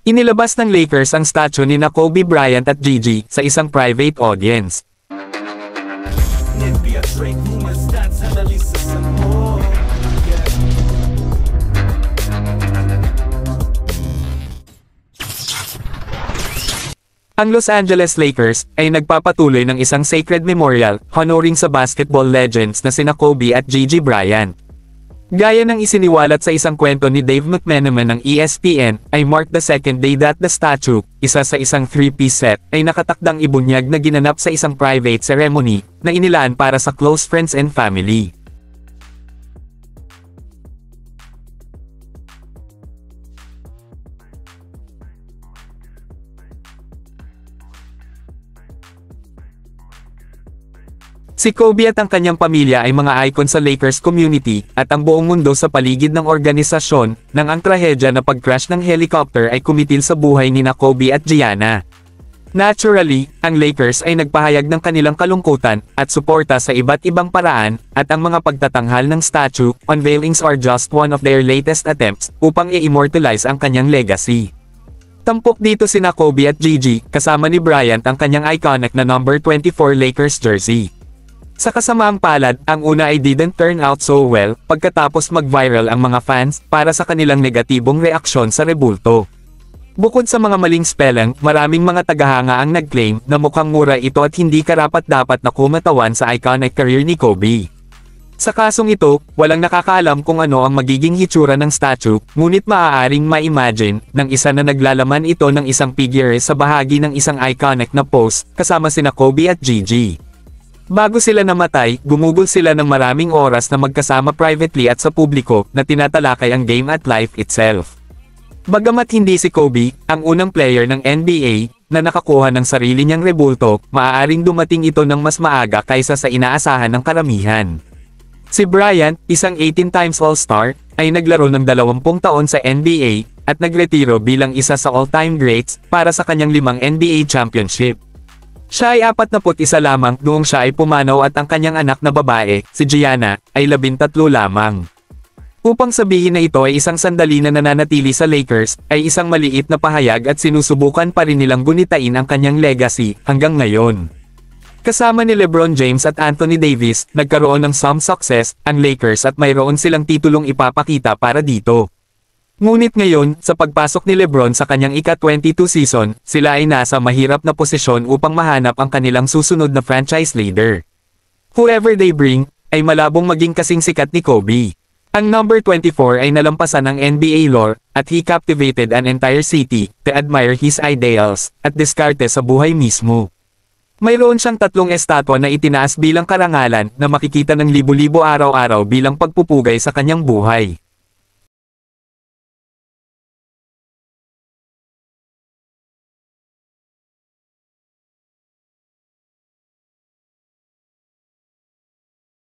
Inilabas ng Lakers ang statue ni Kobe Bryant at Gigi sa isang private audience. Ang Los Angeles Lakers ay nagpapatuloy ng isang sacred memorial honoring sa basketball legends na sina Kobe at Gigi Bryant. Gaya ng isiniwalat sa isang kwento ni Dave McMenamin ng ESPN, ay marked the second day that the statue, isa sa isang three-piece set, ay nakatakdang ibunyag na ginanap sa isang private ceremony na inilaan para sa close friends and family. Si Kobe at ang kanyang pamilya ay mga icon sa Lakers community at ang buong mundo sa paligid ng organisasyon nang ang trahedya na pag-crash ng helicopter ay kumitil sa buhay ni Kobe at Gianna. Naturally, ang Lakers ay nagpahayag ng kanilang kalungkutan at suporta sa iba't ibang paraan at ang mga pagtatanghal ng statue unveilings are just one of their latest attempts upang i-immortalize ang kanyang legacy. Tampok dito sina Kobe at Gigi kasama ni Bryant ang kanyang iconic na number 24 Lakers jersey. Sa kasamaang palad, ang una ay didn't turn out so well pagkatapos mag-viral ang mga fans para sa kanilang negatibong reaksyon sa rebulto. Bukod sa mga maling spelling, maraming mga tagahanga ang nag-claim na mukhang mura ito at hindi karapat-dapat na kumatawan sa iconic career ni Kobe. Sa kasong ito, walang nakakaalam kung ano ang magiging hitsura ng statue, ngunit maaaring ma-imagine ng isa na naglalaman ito ng isang figure sa bahagi ng isang iconic na pose kasama sina Kobe at Gigi. Bago sila namatay, gumugol sila ng maraming oras na magkasama privately at sa publiko na tinatalakay ang game at life itself. Bagamat hindi si Kobe, ang unang player ng NBA, na nakakuha ng sarili niyang rebulto, maaaring dumating ito ng mas maaga kaysa sa inaasahan ng karamihan. Si Bryant, isang 18 times All-Star, ay naglaro ng 20 taon sa NBA, at nagretiro bilang isa sa all-time greats para sa kanyang 5 NBA championship. Siya ay 41 lamang noong siya ay pumanaw at ang kanyang anak na babae, si Gianna, ay 13 lamang. Upang sabihin na ito ay isang sandali na nananatili sa Lakers, ay isang maliit na pahayag at sinusubukan pa rin nilang gunitain ang kanyang legacy hanggang ngayon. Kasama ni LeBron James at Anthony Davis, nagkaroon ng some success ang Lakers at mayroon silang titulong ipapakita para dito. Ngunit ngayon, sa pagpasok ni LeBron sa kanyang ika-22 season, sila ay nasa mahirap na posisyon upang mahanap ang kanilang susunod na franchise leader. Whoever they bring, ay malabong maging kasing sikat ni Kobe. Ang number 24 ay nalampasan ng NBA lore, at he captivated an entire city to admire his ideals, at diskarte sa buhay mismo. Mayroon siyang 3 estatwa na itinaas bilang karangalan na makikita ng libo-libo araw-araw bilang pagpupugay sa kanyang buhay.